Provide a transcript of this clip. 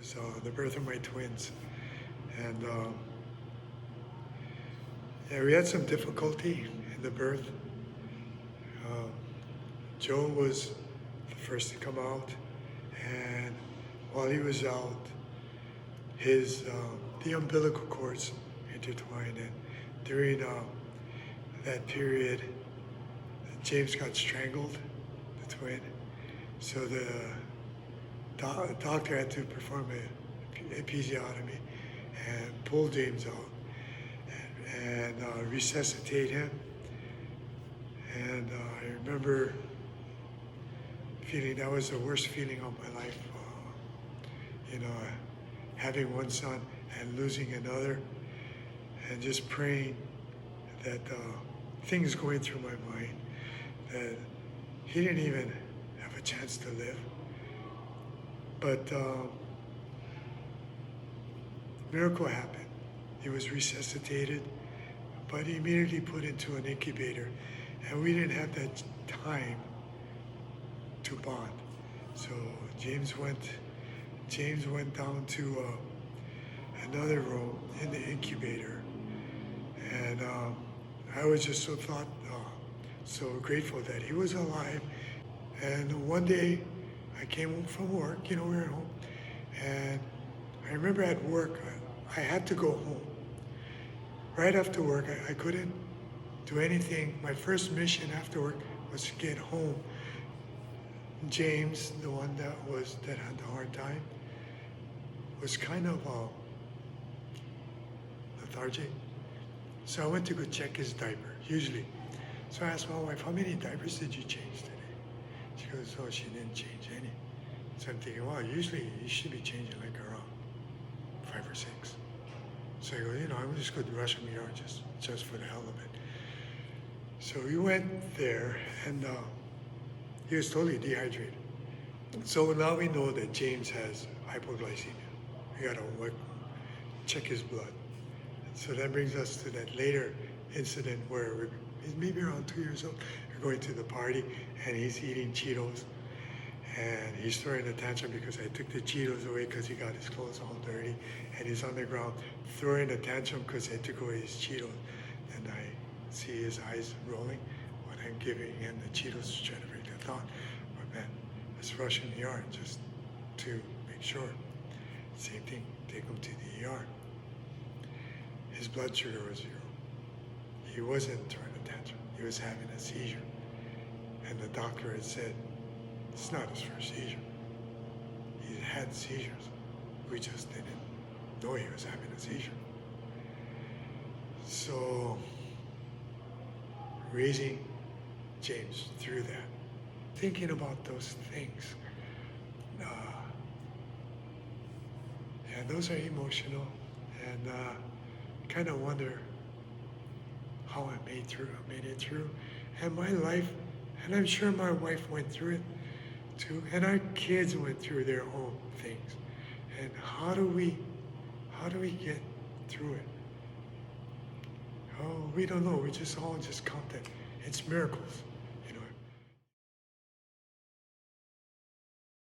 was the birth of my twins. And yeah, we had some difficulty in the birth. Joe was the first to come out, and while he was out, the umbilical cords intertwined, and during that period, James got strangled, the twin. So the doctor had to perform an episiotomy and pull James out and resuscitate him. And I remember feeling that was the worst feeling of my life. Having one son and losing another, and just praying that things going through my mind, that he didn't even have a chance to live. But miracle happened. He was resuscitated, but immediately put into an incubator, and we didn't have that time to bond. So James went down to another room in the incubator, and I was just so grateful that he was alive. And one day I came home from work, we were at home, and I remember at work I had to go home. Right after work, I couldn't do anything. My first mission after work was to get home. James, the one that had the hard time, was kind of lethargic. So I went to go check his diaper, usually. So I asked my wife, how many diapers did you change today? She goes, oh, she didn't change any. So I'm thinking, well, usually you should be changing like around 5 or 6. So I go, I'm just going to rush him here just for the hell of it. So we went there, and he was totally dehydrated. So now we know that James has hypoglycemia. We got to check his blood. So that brings us to that later incident where he's maybe around 2 years old. We're going to the party, and he's eating Cheetos, and he's throwing a tantrum because I took the Cheetos away because he got his clothes all dirty, and he's on the ground throwing a tantrum because I took away his Cheetos. And I see his eyes rolling when I'm giving him the Cheetos to try to break the thought. But man, let's rush in the ER just to make sure. Same thing, take him to the ER. His blood sugar was 0. He wasn't throwing a tantrum. He was having a seizure. And the doctor had said, it's not his first seizure. He had seizures. We just didn't know he was having a seizure. So, raising James through that, thinking about those things, and those are emotional, and kind of wonder how I made it through, and my life, and I'm sure my wife went through it too, and our kids went through their own things. And how do we get through it? Oh, we don't know. We just count that it's miracles.